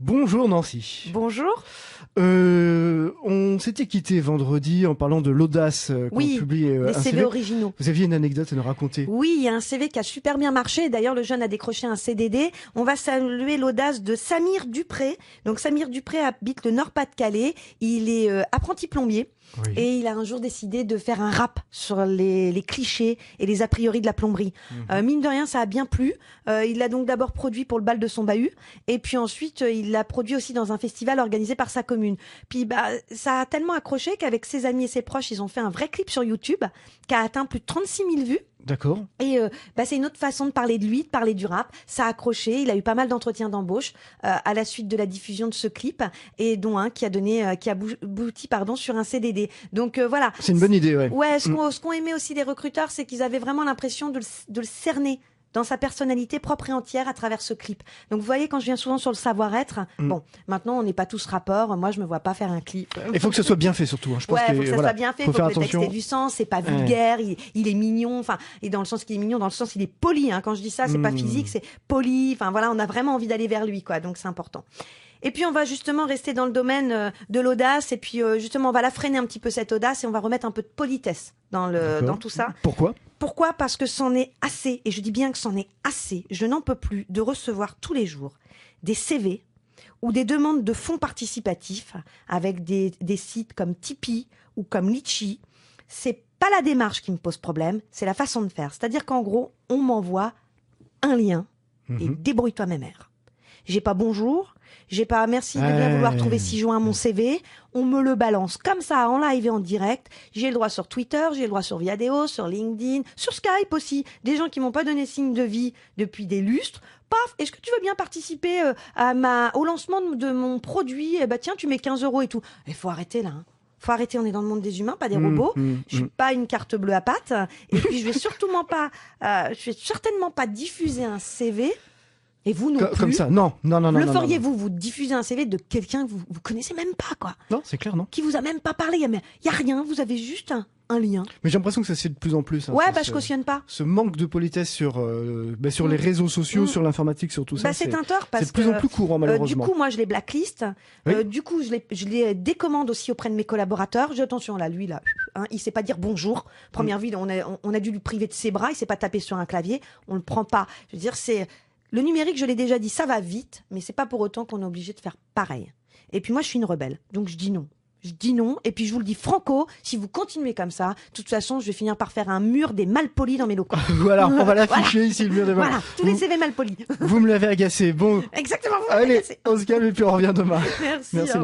Bonjour Nancy. Bonjour. On s'était quitté vendredi en parlant de l'audace qu'on publie les un CV originaux. Vous aviez une anecdote à nous raconter. Oui, il y a un CV qui a super bien marché. D'ailleurs, le jeune a décroché un CDD. On va saluer l'audace de Samir Dupré. Donc, Samir Dupré habite le Nord-Pas-de-Calais. Il est apprenti plombier. Oui. Et il a un jour décidé de faire un rap sur les clichés et les a priori de la plomberie. Mine de rien, ça a bien plu. Il l'a donc d'abord produit pour le bal de son bahut. Et puis ensuite, il l'a produit aussi dans un festival organisé par sa commune. Puis ça a tellement accroché qu'avec ses amis et ses proches, ils ont fait un vrai clip sur YouTube qui a atteint plus de 36 000 vues. D'accord. Et c'est une autre façon de parler de lui, de parler du rap. Ça a accroché. Il a eu pas mal d'entretiens d'embauche à la suite de la diffusion de ce clip, et dont un qui a abouti sur un CDD. Donc voilà. C'est une bonne idée, ouais. Ouais. Ce qu'ont aimé aussi les recruteurs, c'est qu'ils avaient vraiment l'impression de le cerner dans sa personnalité propre et entière à travers ce clip. Donc vous voyez, quand je viens souvent sur le savoir-être, bon, maintenant on n'est pas tous rappeurs, moi je me vois pas faire un clip. Il faut que ce soit bien fait surtout. Hein. Je pense faut que ça soit bien fait, faut que le texte ait du sens, c'est pas vulgaire, il est mignon, enfin, et dans le sens qu'il est mignon, dans le sens il est poli, hein. Quand je dis ça, c'est pas physique, c'est poli, enfin voilà, on a vraiment envie d'aller vers lui, quoi, donc c'est important. Et puis on va justement rester dans le domaine de l'audace, et puis justement on va la freiner un petit peu cette audace, et on va remettre un peu de politesse dans tout ça. Pourquoi ? Parce que c'en est assez, et je dis bien que c'en est assez, je n'en peux plus de recevoir tous les jours des CV ou des demandes de fonds participatifs avec des sites comme Tipeee ou comme Litchi. C'est pas la démarche qui me pose problème, c'est la façon de faire. C'est-à-dire qu'en gros, on m'envoie un lien et débrouille-toi mes mères. J'ai pas bonjour, j'ai pas merci de bien vouloir trouver 6 joints à mon CV, on me le balance comme ça en live et en direct. J'ai le droit sur Twitter, j'ai le droit sur Viadeo, sur LinkedIn, sur Skype aussi. Des gens qui m'ont pas donné signe de vie depuis des lustres. Paf, est-ce que tu veux bien participer au lancement de mon produit? Eh ben tiens, tu mets 15 € et tout. Il faut arrêter là, hein. Faut arrêter, on est dans le monde des humains, pas des robots. Je suis pas une carte bleue à pattes. Et puis je vais certainement pas diffuser un CV. Et vous non plus. Comme ça, non. Le feriez-vous, vous diffusez un CV de quelqu'un que vous connaissez même pas, quoi. Non, c'est clair, non. Qui vous a même pas parlé, il y a rien, vous avez juste un lien. Mais j'ai l'impression que ça se fait de plus en plus. Hein, je cautionne pas. Ce manque de politesse sur les réseaux sociaux, sur l'informatique, sur tout ça. C'est un tort parce que c'est de plus en plus courant, malheureusement. Du coup, moi, je les blacklist. Oui. Du coup, je les décommande aussi auprès de mes collaborateurs. Attention, là, lui, là, il sait pas dire bonjour. Première vie, on a dû lui priver de ses bras, il sait pas taper sur un clavier. On le prend pas. Je veux dire, le numérique, je l'ai déjà dit, ça va vite, mais c'est pas pour autant qu'on est obligé de faire pareil. Et puis moi, je suis une rebelle, donc je dis non. Je dis non, et puis je vous le dis franco, si vous continuez comme ça, de toute façon, je vais finir par faire un mur des malpolis dans mes locaux. Voilà, on va l'afficher ici, le mur des malpolis. Voilà, tous les CV malpolis. Vous me l'avez agacé, bon. Exactement, vous allez, agacé. On se calme et puis on revient demain. Merci.